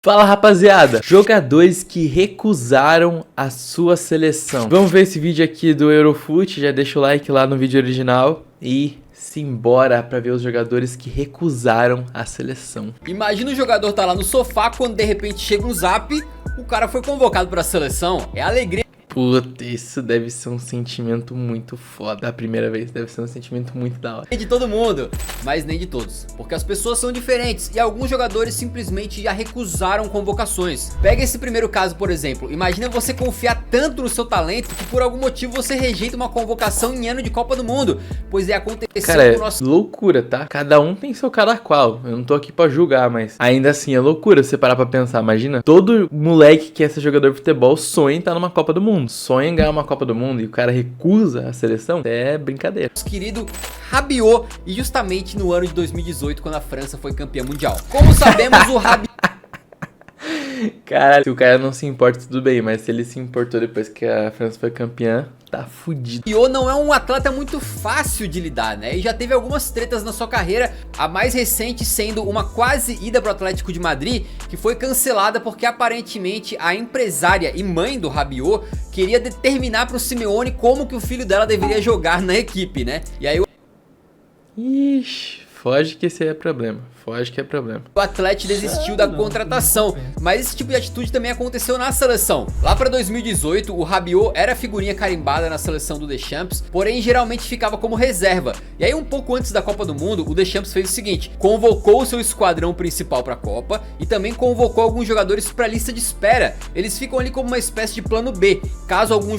Fala rapaziada, jogadores que recusaram a sua seleção. Vamos ver esse vídeo aqui do Eurofoot, já deixa o like lá no vídeo original e simbora pra ver os jogadores que recusaram a seleção. Imagina o jogador tá lá no sofá quando de repente chega um zap, o cara foi convocado pra seleção, é alegria. Puta, isso deve ser um sentimento muito foda. A primeira vez deve ser um sentimento muito da hora. De todo mundo, mas nem de todos, porque as pessoas são diferentes e alguns jogadores simplesmente já recusaram convocações. Pega esse primeiro caso, por exemplo. Imagina você confiar tanto no seu talento que por algum motivo você rejeita uma convocação em ano de Copa do Mundo, pois aconteceu cara, com o nosso... loucura, tá? Cada um tem seu cada qual. Eu não tô aqui pra julgar, mas ainda assim é loucura você parar pra pensar. Imagina, todo moleque que quer ser jogador de futebol sonha em estar numa Copa do Mundo, sonha em ganhar uma Copa do Mundo e o cara recusa a seleção. É brincadeira. Nosso querido Rabiot, e justamente no ano de 2018, quando a França foi campeã mundial. Como sabemos, o Rabiot... Cara, se o cara não se importa, tudo bem, mas se ele se importou depois que a França foi campeã, tá fudido. Rabiot não é um atleta muito fácil de lidar, né? E já teve algumas tretas na sua carreira, a mais recente sendo uma quase ida pro Atlético de Madrid, que foi cancelada porque aparentemente a empresária e mãe do Rabiot queria determinar pro Simeone como que o filho dela deveria jogar na equipe, né? E aí Ixi, foge que esse aí é problema. Foge que é problema. o Atlético desistiu da contratação, mas esse tipo de atitude também aconteceu na seleção. Lá pra 2018, o Rabiot era figurinha carimbada na seleção do Deschamps, porém geralmente ficava como reserva. E aí um pouco antes da Copa do Mundo, o Deschamps fez o seguinte: convocou o seu esquadrão principal pra Copa e também convocou alguns jogadores pra lista de espera. Eles ficam ali como uma espécie de plano B, caso algum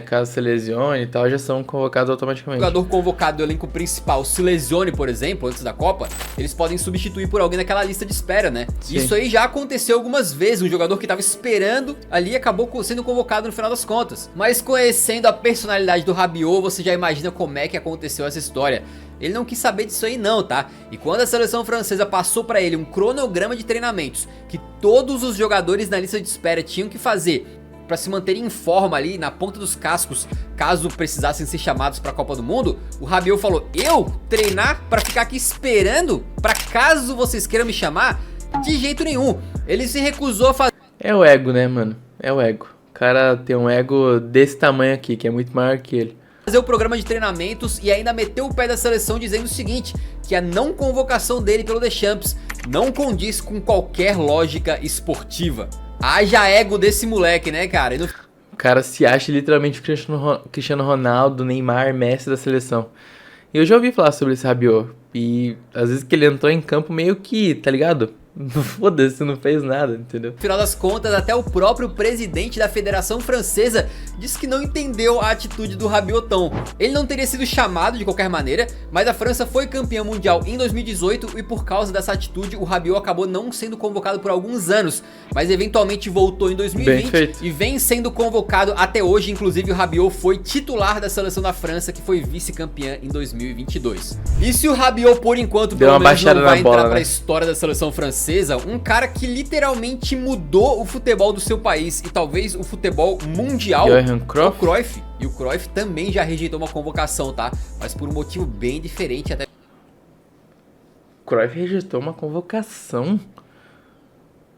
caso se lesione e tal, já são convocados automaticamente. jogador convocado do elenco principal se lesione, por exemplo, antes da Copa, eles podem substituir por alguém naquela lista de espera, né? Sim. Isso aí já aconteceu algumas vezes, um jogador que tava esperando ali acabou sendo convocado no final das contas. Mas conhecendo a personalidade do Rabiot, você já imagina como é que aconteceu essa história. Ele não quis saber disso aí não, tá? E quando a seleção francesa passou pra ele um cronograma de treinamentos que todos os jogadores na lista de espera tinham que fazer pra se manterem em forma ali na ponta dos cascos, caso precisassem ser chamados pra Copa do Mundo, o Rabiot falou: eu treinar pra ficar aqui esperando pra caso vocês queiram me chamar? De jeito nenhum. Ele se recusou a fazer É o ego, né, mano? É o ego. O cara tem um ego desse tamanho aqui, que é muito maior que ele. o programa de treinamentos e ainda meteu o pé da seleção dizendo o seguinte: que a não convocação dele pelo Deschamps não condiz com qualquer lógica esportiva. Haja ego desse moleque, né, cara? O cara se acha literalmente Cristiano Ronaldo, Neymar, Messi da seleção. E eu já ouvi falar sobre esse Rabiot. E às vezes que ele entrou em campo meio que, tá ligado? Foda-se, não fez nada, entendeu? No final das contas, até o próprio presidente da Federação Francesa disse que não entendeu a atitude do Rabiotão. Ele não teria sido chamado de qualquer maneira, mas a França foi campeã mundial em 2018 e por causa dessa atitude o Rabiot acabou não sendo convocado por alguns anos, mas eventualmente voltou em 2020 e vem sendo convocado até hoje. Inclusive o Rabiot foi titular da seleção da França, que foi vice-campeã em 2022. E se o Rabiot por enquanto pelo menos não vai entrar pra história da seleção francesa, um cara que literalmente mudou o futebol do seu país e talvez o futebol mundial, o Cruyff. E o Cruyff também já rejeitou uma convocação, tá? Mas por um motivo bem diferente até. O Cruyff rejeitou uma convocação?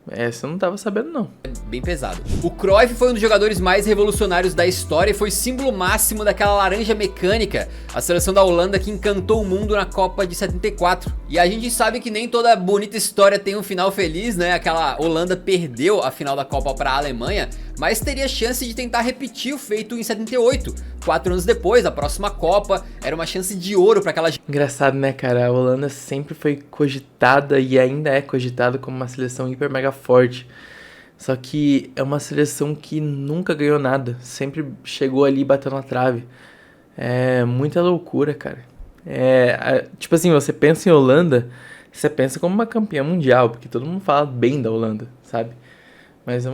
Essa eu não tava sabendo não. Bem pesado. O Cruyff foi um dos jogadores mais revolucionários da história e foi símbolo máximo daquela laranja mecânica, a seleção da Holanda que encantou o mundo na Copa de 74. E a gente sabe que nem toda bonita história tem um final feliz, né? Aquela Holanda perdeu a final da Copa para a Alemanha, mas teria chance de tentar repetir o feito em 78. 4 anos depois, a próxima Copa era uma chance de ouro para aquela... Engraçado, né, cara? A Holanda sempre foi cogitada e ainda é cogitada como uma seleção hiper mega forte. Só que é uma seleção que nunca ganhou nada. Sempre chegou ali e bateu na trave. É muita loucura, cara. Tipo assim, você pensa em Holanda, você pensa como uma campeã mundial, porque todo mundo fala bem da Holanda, sabe? Mas é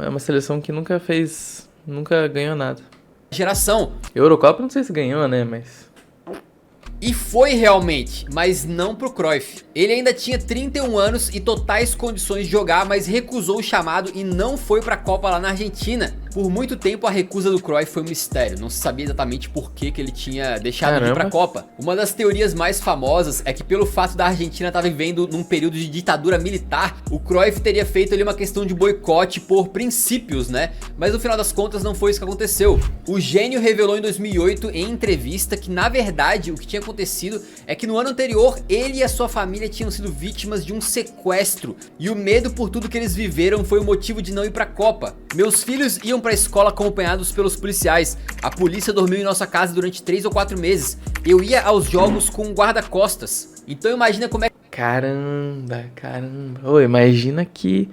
uma seleção que nunca ganhou nada. Geração. Eurocopa não sei se ganhou, né, mas... E foi realmente, mas não pro Cruyff. Ele ainda tinha 31 anos e totais condições de jogar, mas recusou o chamado e não foi pra Copa lá na Argentina. Por muito tempo a recusa do Cruyff foi um mistério, não se sabia exatamente por que ele tinha deixado de ir pra Copa. Uma das teorias mais famosas é que pelo fato da Argentina estar vivendo num período de ditadura militar, o Cruyff teria feito ali uma questão de boicote por princípios, né? Mas no final das contas não foi isso que aconteceu. O gênio revelou em 2008 em entrevista que na verdade o que tinha acontecido é que no ano anterior ele e a sua família tinham sido vítimas de um sequestro e o medo por tudo que eles viveram foi o motivo de não ir pra Copa. Meus filhos iam pra escola acompanhados pelos policiais, a polícia dormiu em nossa casa durante 3 ou 4 meses, eu ia aos jogos com um guarda-costas, então imagina como é... Caramba. Ô, imagina que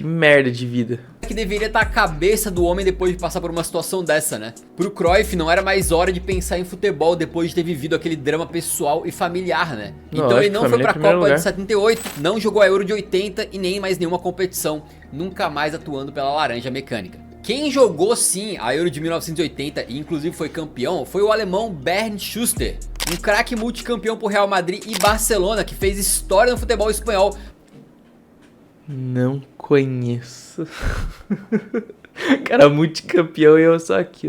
merda de vida. Que deveria estar a cabeça do homem depois de passar por uma situação dessa, né? Pro Cruyff não era mais hora de pensar em futebol depois de ter vivido aquele drama pessoal e familiar, né? Então ele não foi pra Copa de 78, não jogou a Euro de 80 e nem mais nenhuma competição, nunca mais atuando pela Laranja Mecânica. Quem jogou sim a Euro de 1980 e inclusive foi campeão foi o alemão Bernd Schuster, um craque multicampeão por Real Madrid e Barcelona que fez história no futebol espanhol. Não conheço. Cara, multicampeão e eu só aqui.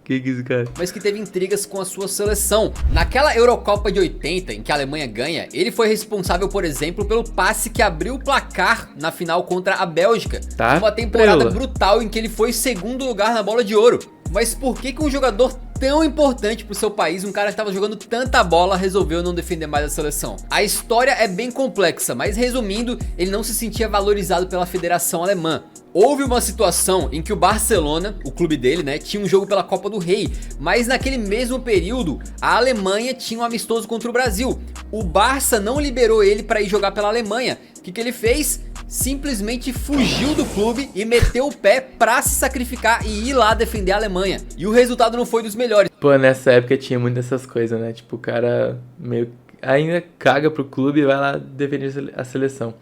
Que é esse cara? Mas que teve intrigas com a sua seleção. Naquela Eurocopa de 80, em que a Alemanha ganha, ele foi responsável, por exemplo, pelo passe que abriu o placar na final contra a Bélgica. Tá, uma temporada brutal em que ele foi segundo lugar na bola de ouro. Mas por que um jogador tão importante pro seu país, um cara que tava jogando tanta bola, resolveu não defender mais a seleção? A história é bem complexa, mas resumindo, ele não se sentia valorizado pela Federação Alemã. Houve uma situação em que o Barcelona, o clube dele, né, tinha um jogo pela Copa do Rei, mas naquele mesmo período, a Alemanha tinha um amistoso contra o Brasil. O Barça não liberou ele para ir jogar pela Alemanha. O que ele fez? Simplesmente fugiu do clube e meteu o pé pra se sacrificar e ir lá defender a Alemanha. E o resultado não foi dos melhores. Pô, nessa época tinha muitas dessas coisas, né? Tipo, o cara meio ainda caga pro clube e vai lá defender a seleção.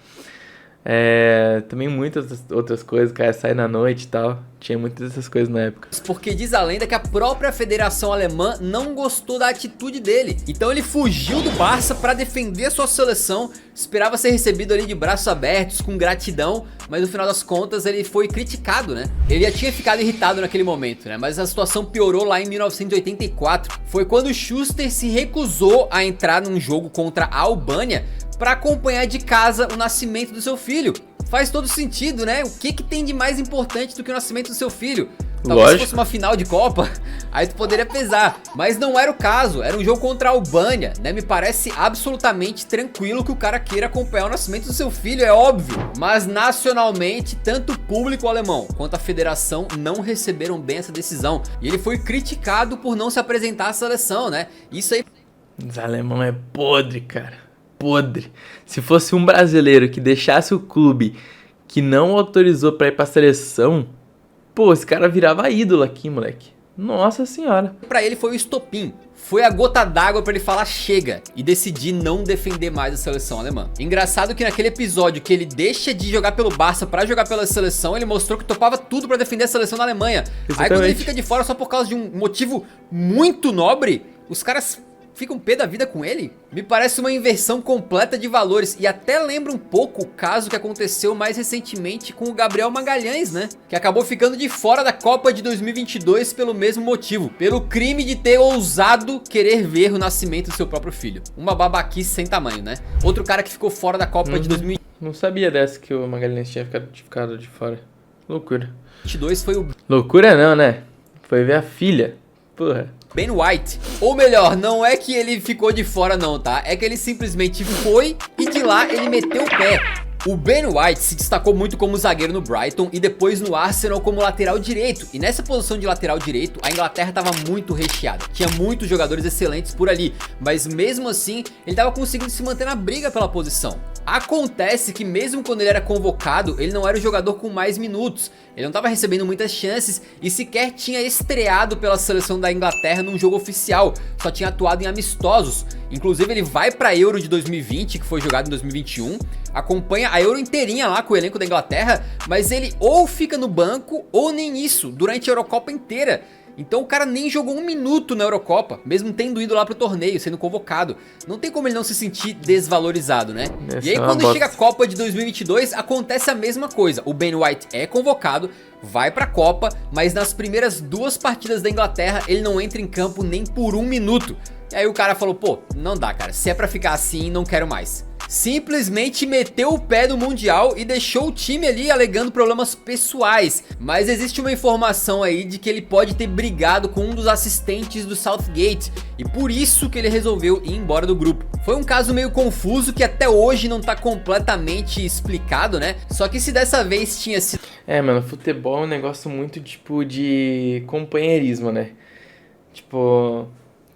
Também muitas outras coisas, cara, sai na noite e tal. Tinha muitas dessas coisas na época. Porque diz a lenda que a própria Federação Alemã não gostou da atitude dele. Então ele fugiu do Barça pra defender a sua seleção. Esperava ser recebido ali de braços abertos, com gratidão. Mas no final das contas ele foi criticado, né? Ele já tinha ficado irritado naquele momento, né? Mas a situação piorou lá em 1984. Foi quando Schuster se recusou a entrar num jogo contra a Albânia para acompanhar de casa o nascimento do seu filho. Faz todo sentido, né? O que tem de mais importante do que o nascimento do seu filho? Talvez se fosse uma final de Copa, aí tu poderia pesar. Mas não era o caso, era um jogo contra a Albânia, né? Me parece absolutamente tranquilo que o cara queira acompanhar o nascimento do seu filho, é óbvio. Mas nacionalmente, tanto o público alemão quanto a federação não receberam bem essa decisão. E ele foi criticado por não se apresentar à seleção, né? Isso aí... Os alemão é podre, cara. Podre. Se fosse um brasileiro que deixasse o clube que não autorizou pra ir pra seleção, pô, esse cara virava ídolo aqui, moleque. Nossa senhora. Pra ele foi o estopim. Foi a gota d'água pra ele falar chega e decidir não defender mais a seleção alemã. Engraçado que naquele episódio que ele deixa de jogar pelo Barça pra jogar pela seleção, ele mostrou que topava tudo pra defender a seleção da Alemanha. Exatamente. Aí quando ele fica de fora só por causa de um motivo muito nobre, os caras... ficam pé da vida com ele? Me parece uma inversão completa de valores e até lembra um pouco o caso que aconteceu mais recentemente com o Gabriel Magalhães, né? Que acabou ficando de fora da Copa de 2022 pelo mesmo motivo, pelo crime de ter ousado querer ver o nascimento do seu próprio filho. Uma babaquice sem tamanho, né? Outro cara que ficou fora da Copa de 2022... Não sabia dessa que o Magalhães tinha ficado de fora. Loucura. 22 foi o... Loucura não, né? Foi ver a filha. Porra. Ben White, ou melhor, não é que ele ficou de fora não, tá? É que ele simplesmente foi e de lá ele meteu o pé. O Ben White se destacou muito como zagueiro no Brighton e depois no Arsenal como lateral direito. E nessa posição de lateral direito, a Inglaterra estava muito recheada. Tinha muitos jogadores excelentes por ali, mas mesmo assim, ele estava conseguindo se manter na briga pela posição. Acontece que mesmo quando ele era convocado, ele não era o jogador com mais minutos. Ele não estava recebendo muitas chances e sequer tinha estreado pela seleção da Inglaterra num jogo oficial. Só tinha atuado em amistosos. Inclusive ele vai para a Euro de 2020, que foi jogado em 2021. Acompanha a Euro inteirinha lá com o elenco da Inglaterra, mas ele ou fica no banco ou nem isso, durante a Eurocopa inteira. Então o cara nem jogou um minuto na Eurocopa, mesmo tendo ido lá pro torneio, sendo convocado. Não tem como ele não se sentir desvalorizado, né? E aí quando chega a Copa de 2022, acontece a mesma coisa. O Ben White é convocado, vai pra Copa, mas nas primeiras 2 partidas da Inglaterra ele não entra em campo nem por 1 minuto. E aí o cara falou, pô, não dá cara, se é pra ficar assim, não quero mais. Simplesmente meteu o pé no Mundial e deixou o time ali alegando problemas pessoais. Mas existe uma informação aí de que ele pode ter brigado com um dos assistentes do Southgate e por isso que ele resolveu ir embora do grupo. Foi um caso meio confuso que até hoje não tá completamente explicado, né? Só que se dessa vez tinha sido... Mano, futebol é um negócio muito tipo de companheirismo, né? Tipo,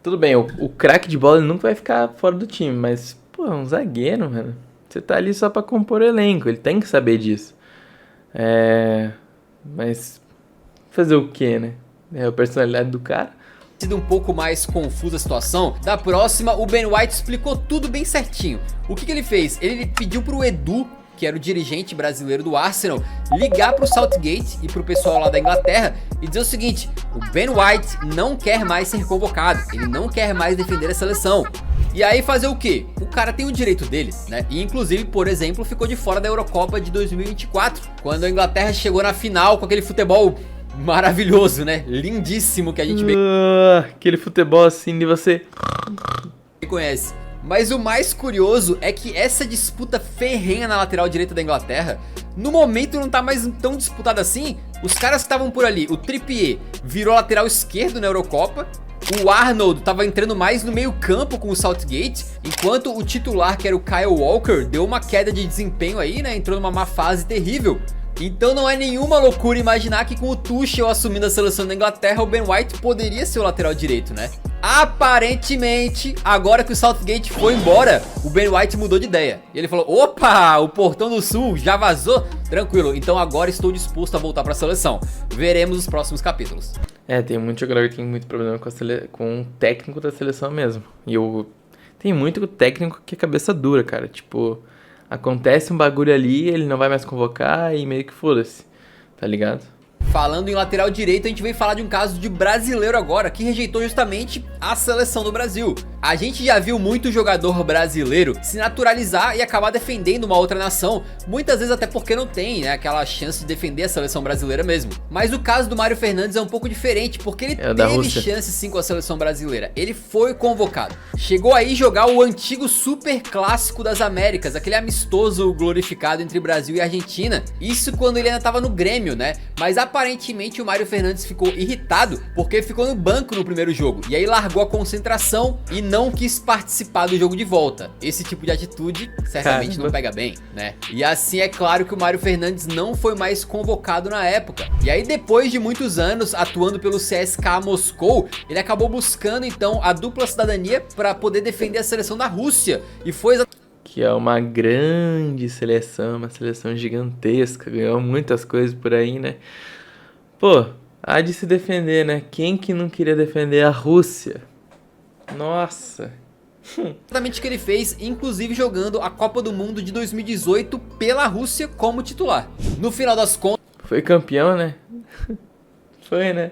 tudo bem, o craque de bola ele nunca vai ficar fora do time, mas... Pô, é um zagueiro, mano. Você tá ali só pra compor elenco. Ele tem que saber disso. Mas... fazer o quê, né? É a personalidade do cara. Sido um pouco mais confusa a situação. Da próxima, o Ben White explicou tudo bem certinho. O que ele fez? Ele pediu pro Edu, que era o dirigente brasileiro do Arsenal, ligar pro Southgate e pro pessoal lá da Inglaterra e dizer o seguinte: o Ben White não quer mais ser convocado, ele não quer mais defender a seleção. E aí fazer o quê? O cara tem o direito dele, né? E inclusive, por exemplo, ficou de fora da Eurocopa de 2024, quando a Inglaterra chegou na final com aquele futebol maravilhoso, né? Lindíssimo que a gente aquele futebol assim de você conhece. Mas o mais curioso é que essa disputa ferrenha na lateral direita da Inglaterra, no momento não tá mais tão disputada assim. Os caras que estavam por ali, o Trippier virou lateral esquerdo na Eurocopa, o Arnold tava entrando mais no meio campo com o Southgate, enquanto o titular, que era o Kyle Walker, deu uma queda de desempenho aí, né, entrou numa má fase terrível. Então não é nenhuma loucura imaginar que com o Tuchel assumindo a seleção da Inglaterra, o Ben White poderia ser o lateral direito, né? Aparentemente, agora que o Southgate foi embora, o Ben White mudou de ideia. E ele falou, opa, o Portão do Sul já vazou? Tranquilo, então agora estou disposto a voltar para a seleção. Veremos os próximos capítulos. Tem muito jogador que tem muito problema com o técnico da seleção mesmo. E tem muito técnico que é cabeça dura, cara. Tipo, acontece um bagulho ali, ele não vai mais convocar e meio que foda-se, tá ligado? Falando em lateral direito, a gente veio falar de um caso de brasileiro agora, que rejeitou justamente a seleção do Brasil. A gente já viu muito jogador brasileiro se naturalizar e acabar defendendo uma outra nação, muitas vezes até porque não tem, né, aquela chance de defender a seleção brasileira mesmo. Mas o caso do Mário Fernandes é um pouco diferente, porque ele teve chance sim com a seleção brasileira. Ele foi convocado. Chegou aí jogar o antigo Super Clássico das Américas, aquele amistoso glorificado entre Brasil e Argentina. Isso quando ele ainda tava no Grêmio, né? Mas aparentemente o Mário Fernandes ficou irritado porque ficou no banco no primeiro jogo. E aí largou a concentração e não quis participar do jogo de volta. Esse tipo de atitude certamente não pega bem, né? E assim é claro que o Mário Fernandes não foi mais convocado na época. E aí depois de muitos anos atuando pelo CSKA Moscou, ele acabou buscando então a dupla cidadania para poder defender a seleção da Rússia. E foi que é uma grande seleção, uma seleção gigantesca, ganhou muitas coisas por aí, né? Pô, há de se defender, né? Quem que não queria defender a Rússia? Nossa. Exatamente o que ele fez, inclusive jogando a Copa do Mundo de 2018 pela Rússia como titular. No final das contas... Foi campeão, né? Foi, né?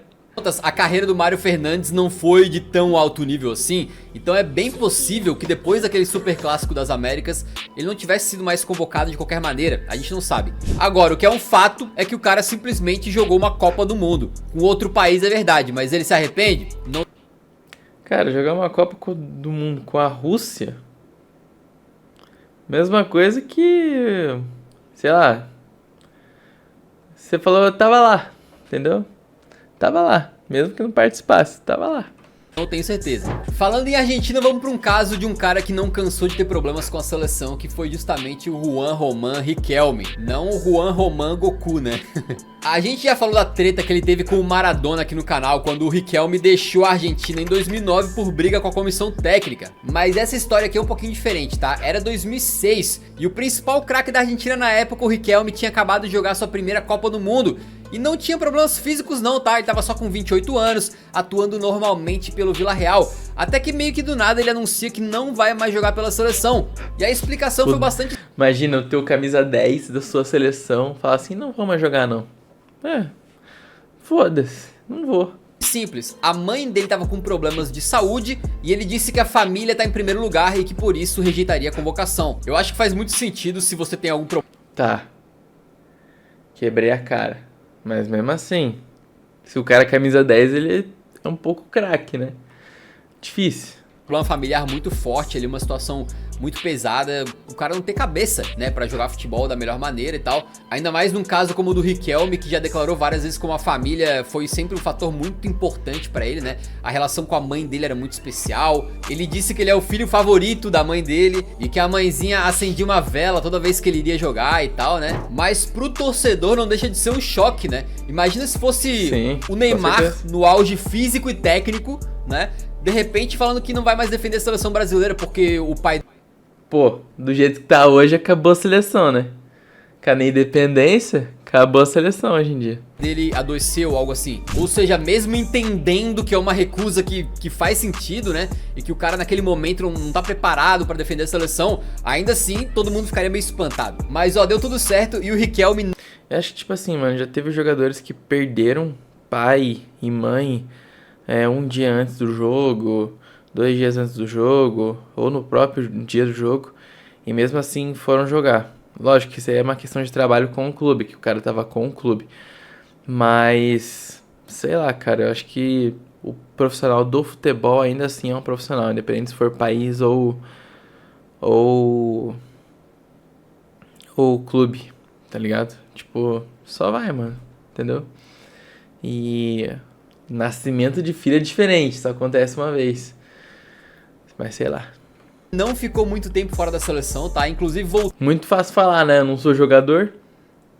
A carreira do Mário Fernandes não foi de tão alto nível assim, então é bem possível que depois daquele Super Clássico das Américas ele não tivesse sido mais convocado de qualquer maneira, a gente não sabe. Agora, o que é um fato é que o cara simplesmente jogou uma Copa do Mundo. Com outro país é verdade, mas ele se arrepende? Não. Cara, jogar uma Copa do Mundo com a Rússia, mesma coisa que, sei lá, você falou, eu tava lá, entendeu? Tava lá, mesmo que não participasse, tava lá. Não tenho certeza. Falando em Argentina, vamos para um caso de um cara que não cansou de ter problemas com a seleção, que foi justamente o Juan Román Riquelme. Não o Juan Román Goku, né? A gente já falou da treta que ele teve com o Maradona aqui no canal, quando o Riquelme deixou a Argentina em 2009 por briga com a comissão técnica. Mas essa história aqui é um pouquinho diferente, tá? Era 2006 e o principal craque da Argentina na época, o Riquelme, tinha acabado de jogar sua primeira Copa do Mundo. E não tinha problemas físicos não, tá? Ele tava só com 28 anos, atuando normalmente pelo Villarreal. Até que meio que do nada ele anuncia que não vai mais jogar pela seleção. E a explicação foi bastante... Imagina o teu camisa 10 da sua seleção falar assim, não vou mais jogar não. Foda-se, não vou. simples, a mãe dele tava com problemas de saúde e ele disse que a família tá em primeiro lugar e que por isso rejeitaria a convocação. Eu acho que faz muito sentido se você tem algum problema. Tá. Quebrei a cara. Mas mesmo assim, se o cara é camisa 10, ele é um pouco craque, né? Difícil. Plano familiar muito forte ali, uma situação muito pesada, o cara não ter cabeça, né, pra jogar futebol da melhor maneira e tal. Ainda mais num caso como o do Riquelme, que já declarou várias vezes como a família foi sempre um fator muito importante pra ele, né. A relação com a mãe dele era muito especial. Ele disse que ele é o filho favorito da mãe dele e que a mãezinha acendia uma vela toda vez que ele iria jogar e tal, né. Mas pro torcedor não deixa de ser um choque, né. Imagina se fosse Sim, o Neymar no auge físico e técnico, né, de repente falando que não vai mais defender a seleção brasileira porque o pai... Pô, do jeito que tá hoje, acabou a seleção, né? Cadê a independência? Acabou a seleção hoje em dia. Dele adoeceu, algo assim. Ou seja, mesmo entendendo que é uma recusa que faz sentido, né? E que o cara naquele momento não tá preparado pra defender a seleção, ainda assim, todo mundo ficaria meio espantado. Mas, ó, deu tudo certo e o Riquelme... Eu acho que, tipo assim, mano, já teve jogadores que perderam pai e mãe um dia antes do jogo, 2 dias antes do jogo, ou no próprio dia do jogo, e mesmo assim foram jogar. Lógico que isso aí é uma questão de trabalho com o clube, que o cara tava com o clube. Mas, sei lá, cara, eu acho que o profissional do futebol ainda assim é um profissional, independente se for país ou clube, tá ligado? Tipo, só vai, mano, entendeu? E nascimento de filho é diferente, só acontece uma vez. Mas sei lá. Não ficou muito tempo fora da seleção, tá? Inclusive voltou. Muito fácil falar, né? Eu não sou jogador.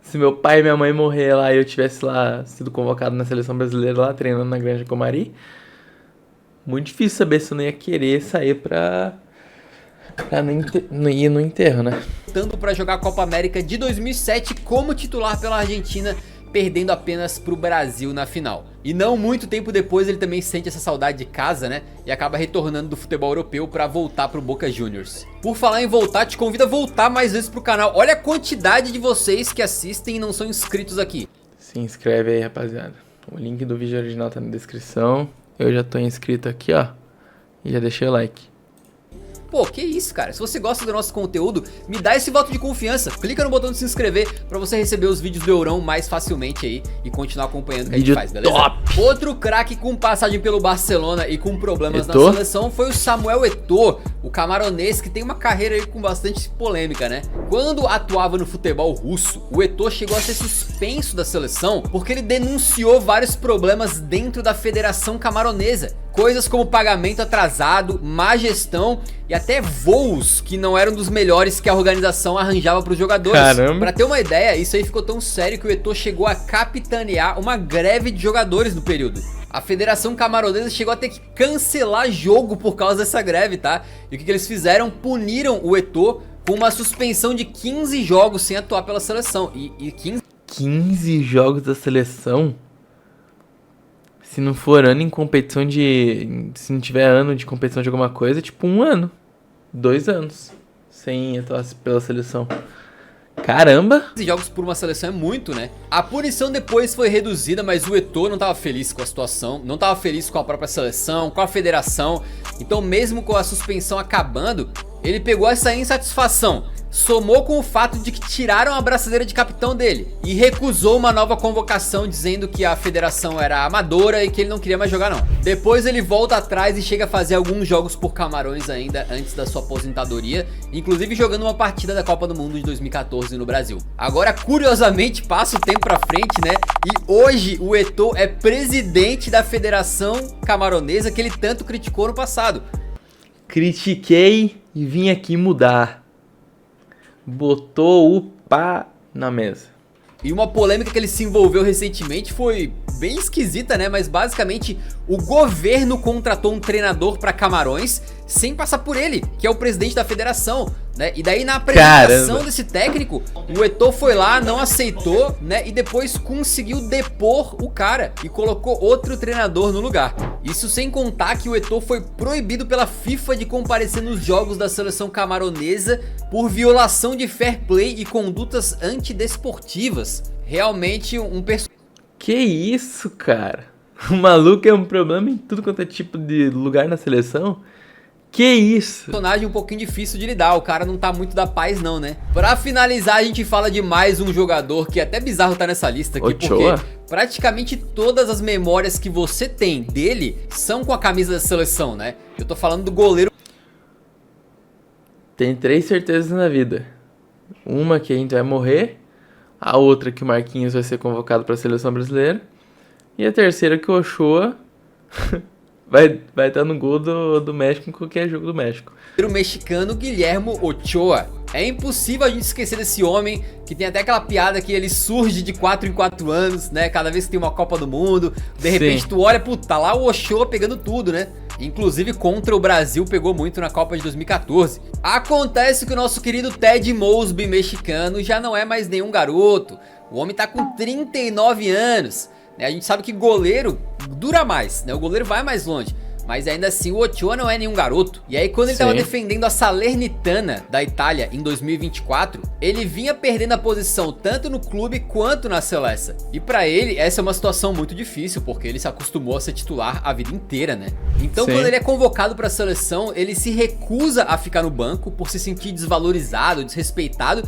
Se meu pai e minha mãe morrer lá e eu tivesse lá sido convocado na seleção brasileira lá, treinando na Granja Comari, muito difícil saber se eu não ia querer sair pra não ir no enterro, né? Voltando pra jogar a Copa América de 2007 como titular pela Argentina, perdendo apenas pro Brasil na final. E não muito tempo depois ele também sente essa saudade de casa, né? E acaba retornando do futebol europeu pra voltar pro Boca Juniors. Por falar em voltar, te convido a voltar mais vezes pro canal. Olha a quantidade de vocês que assistem e não são inscritos aqui. Se inscreve aí, rapaziada. O link do vídeo original tá na descrição. Eu já tô inscrito aqui, ó. E já deixei o like. Pô, que isso, cara. Se você gosta do nosso conteúdo, me dá esse voto de confiança. Clica no botão de se inscrever pra você receber os vídeos do Eurão mais facilmente aí e continuar acompanhando o que a gente faz, beleza? Top. Outro craque com passagem pelo Barcelona e com problemas na seleção foi o Samuel Eto'o, o camaronês que tem uma carreira aí com bastante polêmica, né? Quando atuava no futebol russo, o Eto'o chegou a ser suspenso da seleção porque ele denunciou vários problemas dentro da Federação Camaronesa. Coisas como pagamento atrasado, má gestão e até voos que não eram dos melhores que a organização arranjava para os jogadores. Caramba. Pra ter uma ideia, isso aí ficou tão sério que o Eto'o chegou a capitanear uma greve de jogadores no período. A Federação Camaronesa chegou a ter que cancelar jogo por causa dessa greve, tá? E o que eles fizeram? Puniram o Eto'o com uma suspensão de 15 jogos sem atuar pela seleção. E 15 jogos da seleção? Se não for ano em competição de... Se não tiver ano de competição de alguma coisa, tipo 1 ano. 2 anos. Sem atuar pela seleção. Caramba! 15 jogos por uma seleção é muito, né? A punição depois foi reduzida, mas o Eto'o não tava feliz com a situação. Não tava feliz com a própria seleção, com a federação. Então mesmo com a suspensão acabando, ele pegou essa insatisfação, somou com o fato de que tiraram a braçadeira de capitão dele e recusou uma nova convocação, dizendo que a federação era amadora e que ele não queria mais jogar não. Depois ele volta atrás e chega a fazer alguns jogos por Camarões ainda antes da sua aposentadoria, inclusive jogando uma partida da Copa do Mundo de 2014 no Brasil. Agora, curiosamente, passa o tempo pra frente, né? E hoje o Eto'o é presidente da Federação Camaronesa que ele tanto criticou no passado. Critiquei e vim aqui mudar. Botou o pá na mesa. E uma polêmica que ele se envolveu recentemente foi bem esquisita, né? Mas basicamente o governo contratou um treinador para Camarões sem passar por ele, que é o presidente da federação, né? E daí na apresentação desse técnico, o Eto'o foi lá, não aceitou, né? E depois conseguiu depor o cara e colocou outro treinador no lugar. Isso sem contar que o Eto'o foi proibido pela FIFA de comparecer nos jogos da seleção camaronesa por violação de fair play e condutas antidesportivas. Realmente um personagem. Que isso, cara? O maluco é um problema em tudo quanto é tipo de lugar na seleção. Que isso? Personagem um pouquinho difícil de lidar, o cara não tá muito da paz não, né? Pra finalizar, a gente fala de mais um jogador que é até bizarro tá nessa lista aqui, Ochoa? porque praticamente todas as memórias que você tem dele são com a camisa da seleção, né? Eu tô falando do goleiro. Tem 3 certezas na vida. Uma que a gente vai morrer, a outra que o Marquinhos vai ser convocado pra seleção brasileira, e a terceira que o Ochoa vai estar no gol do México em qualquer jogo do México. O mexicano Guillermo Ochoa. É impossível a gente esquecer desse homem, que tem até aquela piada que ele surge de 4 em 4 anos, né? Cada vez que tem uma Copa do Mundo, de repente tu olha, puta, tá lá o Ochoa pegando tudo, né? Inclusive contra o Brasil pegou muito na Copa de 2014. Acontece que o nosso querido Ted Mosby mexicano já não é mais nenhum garoto. O homem tá com 39 anos. A gente sabe que goleiro dura mais, né? O goleiro vai mais longe. Mas ainda assim o Ochoa não é nenhum garoto. E aí quando ele tava defendendo a Salernitana da Itália em 2024, ele vinha perdendo a posição tanto no clube quanto na seleção. E pra ele essa é uma situação muito difícil, porque ele se acostumou a ser titular a vida inteira, né? Então quando ele é convocado pra seleção, ele se recusa a ficar no banco por se sentir desvalorizado, desrespeitado,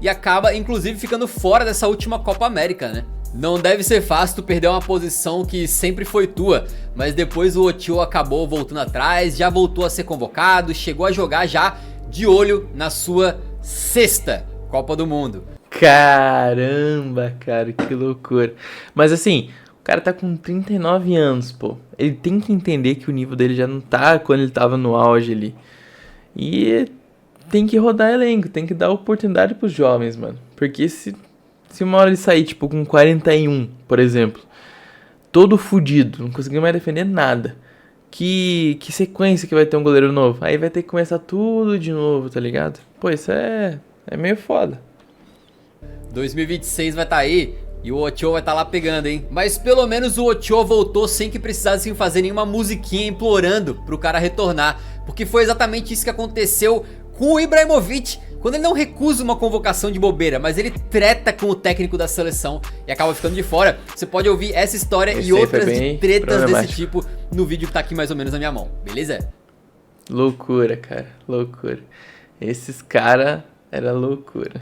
e acaba inclusive ficando fora dessa última Copa América, né? Não deve ser fácil tu perder uma posição que sempre foi tua, mas depois o Ochoa acabou voltando atrás, já voltou a ser convocado, chegou a jogar já de olho na sua 6ª Copa do Mundo. Caramba, cara, que loucura. Mas assim, o cara tá com 39 anos, pô. Ele tem que entender que o nível dele já não tá quando ele tava no auge ali. E tem que rodar elenco, tem que dar oportunidade pros jovens, mano. Porque se uma hora ele sair, tipo, com 41, por exemplo, todo fudido, não conseguiu mais defender nada, que sequência que vai ter um goleiro novo? Aí vai ter que começar tudo de novo, tá ligado? Pô, isso é meio foda. 2026 vai tá aí e o Ochoa vai tá lá pegando, hein? Mas pelo menos o Ochoa voltou sem que precisasse fazer nenhuma musiquinha implorando pro cara retornar, porque foi exatamente isso que aconteceu com o Ibrahimovic, quando ele não recusa uma convocação de bobeira, mas ele treta com o técnico da seleção e acaba ficando de fora. Você pode ouvir essa história e outras de tretas desse tipo no vídeo que tá aqui mais ou menos na minha mão, beleza? Loucura, cara, loucura. Esses cara era loucura.